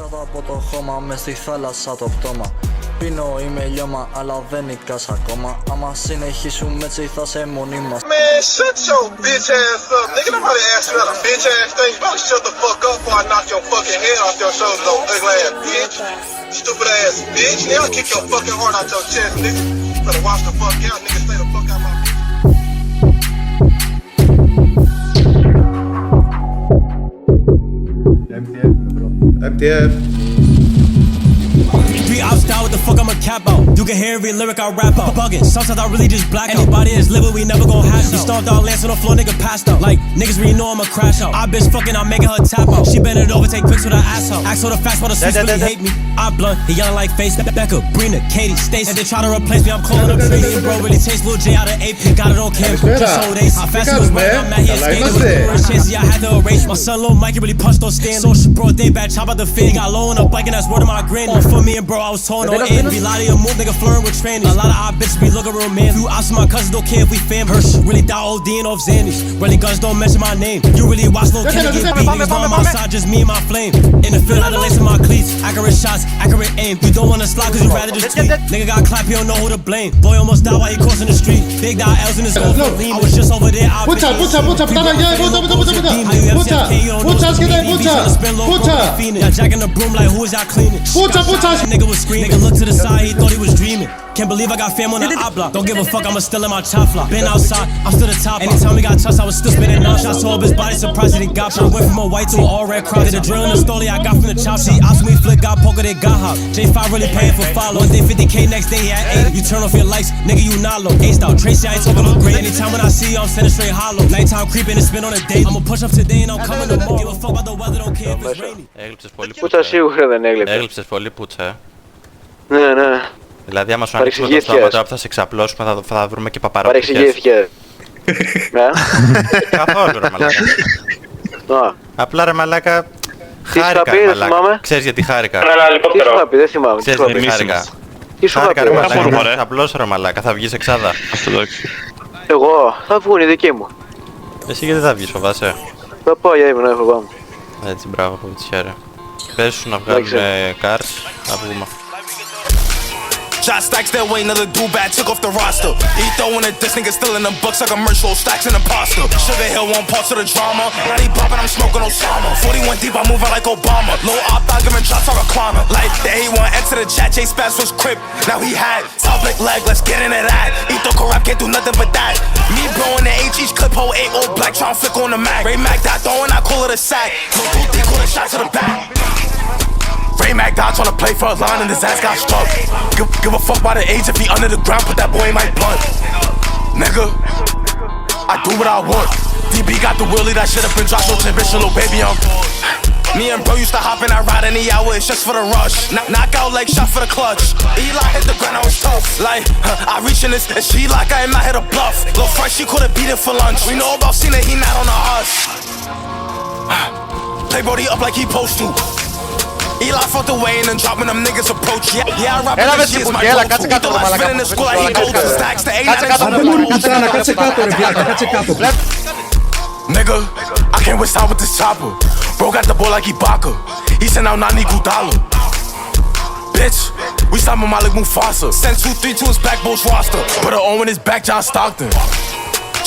Κάτω από το χώμα, μες στη θάλασσα το πτώμα. Πίνω, είμαι λιώμα, αλλά δεν νικάς ακόμα. Άμα συνεχίσουμε έτσι θα σε μόνοι μας. Man, shut your bitch ass up. Nigga, nobody asked you that a bitch ass thing. You better shut the fuck up before I knock your fucking head off your shoulders, old ugly ass bitch. Stupid ass bitch. Nigga, I'll kick your fucking heart out your chest, nigga. Better watch the fuck out, nigga. Stay the fuck out my bitch. MTF. I'm style, what the fuck I'm a cap out. You can hear every lyric I rap out. Bugging, sometimes I really just black out. Anybody that's living, we never gon' hash out. We stomped out, Lance on the floor, nigga passed out. Like, niggas really know I'ma crash out. I bitch fucking, I'm making her tap out. She bend it over, take pics with her ass out. Ask her the facts, while the streets really hate me. I blunt, he yelling like face. Becca, Brina, Katie, Stacey. And they try to replace me, I'm calling them Tracy. Bro, really taste Lil J out of AP. Got it on camera, just sold Ace. How fast he was running, I'm mad, he escaped. First chances, yeah, I had to erase. My son, Lil Mikey, really punched on stand. So she brought they bad, chop out the fin. Got low on the bike, and that's word of my granny. For me and bro, I was torn on end. Be lot of your move, nigga flirting with trannies. A lot of our bitches be looking real man. Few ops of my cousins don't care if we fam. Hirsch really die ODing off Xannies. Really guns don't mention my name. You really watch Lil Kenny get beat. Niggas know I'm outside, just me and my flame. In the field, I done lacing my cleats. Accurate shots, accurate aim. You don't wanna slide cause you rather just tweet. Nigga got clap, you don't know who to blame. Boy almost died while he crossing the street. Big dot L's in his goal for lean. I was just over there. Pucha, Jacking the broom like who is y'all cleaning? Nigga was screaming. Nigga looked to the side, he thought he was dreaming. Can't believe I got fam on the op block. Don't give a fuck, I'ma still in my chop flop. Been outside, I'm still the top. Anytime we got touched, I was still spinning out. Shots to up his body, surprised that he got shot. Went from a white to an all red cross. Did a drill in the stoley I got from the chop seat. Asked me flick, got poker, they got hop. J5 really paying for follow. One day 50K, next day he at 80. You turn off your lights, nigga, you not low. Aced out, Tracy, I ain't talking no great. Anytime when I see you, I'm sending straight hollow. Nighttime creeping and spin on a date. I'ma push up today and I'm coming tomorrow. Give a fuck about the weather, don't care if it's rainy. Έγλειψες πολύ Πούτσα σίγουρα δεν έγλειψε. Έγλειψες πολύ πουτσα, Ναι, ναι. Δηλαδή άμα σου ανοίξουμε το στόμα τώρα που θα σε ξαπλώσουμε θα βρούμε και παπαραπιές. Παρεξηγήθηκε. Ναι. Καθόλου ρε μαλάκα. Απλά ρε μαλάκα, χάρηκα ρε μαλάκα. Ξέρεις γιατί χάρηκα? Τι σου είχα πει, δεν θυμάμαι. Ξέρεις γιατί χάρηκα? Τι σου είχα πει, ρε μαλάκα, απλώς ρε μαλάκα, θα βγεις εξάδα. Εγώ, θα βγουν οι δικοί μου. Εσύ γιατί θα βγεις, φοβάσαι? Θα πάω για ήμουν, έχω πάμε. Έτσι, μπράβο, που τις χαίρε. Πες σου να βγάλουμε cars, να βγούμε. Shot stacks that way, another dude bad took off the roster. He throwing a diss, nigga still in them bucks like commercial stacks in the pasta. Sugar Hill won't pause to the drama. Now he poppin', I'm smoking Osama. 41 deep, I'm moving like Obama. Low op, I giving shots on a climber. Like the A1 X to the chat, Chase Bass was crip. Now he had top black leg, let's get into that. Eat the corrupt, can't do nothing but that. Me blowing the H, each clip hole 8 old black, tryna flick on the Mac. Ray Mac, that throwing, I call it a sack. No dude, they call it shot to the back. Ray Mac died tryna play for a line and his ass got struck. Give a fuck by the age if he under the ground, put that boy in my blood. Nigga, I do what I want. DB got the wheelie, that shit up and drop no transmission, little baby, Me and bro used to hop in that ride any hour, it's just for the rush. Knock out leg shot for the clutch. Eli hit the ground, I was tough. Like, I reach in this, and she like I am not here to bluff. Lil' fresh, she could've beat it for lunch. We know about Cena, he not on the us. Play Brody up like he supposed to. Eli fucked away and then dropping them niggas approach. Yeah, I rap this shit is my go-to. The last been in the school like he goes to stacks to 8 Nigga, I can't waste time with this chopper. Bro got the ball like Ibaka. He sent out Nani Gudala. Bitch, we stopping Malik Mufasa. Sent 2-3 to his back Bulls roster. Put a O in his back, John Stockton.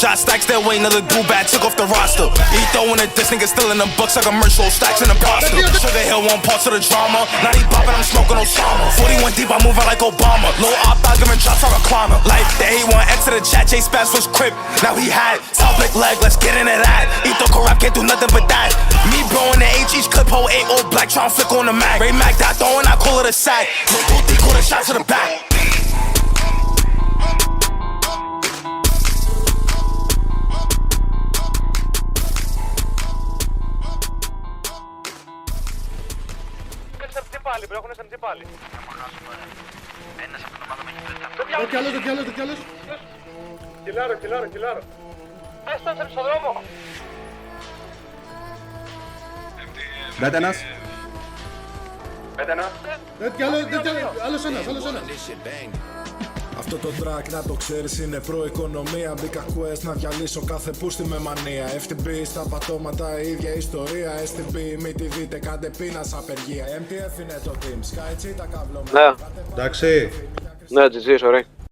Shot stacks that way, another dude bad took off the roster. He throwing a diss, nigga still in them bucks like commercial stacks in the pasta. Sugar Hill won't pause to the drama. Now he poppin', I'm smoking Osama. 41 deep, I'm moving like Obama. Low op, I giving shots on a climber. Like the A1 X to the chat, Chase Bass was crip. Now he had top black leg, let's get into that. Eat the corrupt, can't do nothing but that. Me blowing the H, each clip hole 8 old black, tryna flick on the Mac. Ray Mac that throwing, I call it a sack. No dude, they call it shot to the back. Έχουν SMG πάλι. Κι άλλος. Κιλάρω. Πες τον στον δρόμο. Μπέτε ένας. Άλλος ένας. Αυτό το track να το ξέρεις είναι προοικονομία. Μπήκα quest να διαλύσω κάθε πούστη με μανία. FTB στα πατώματα η ίδια ιστορία. STB μη τη δείτε κάντε πείνα σ' απεργία. MTF είναι το team, Sky τα καυλωμένα. Ναι. Εντάξει. Ναι, GG, sorry.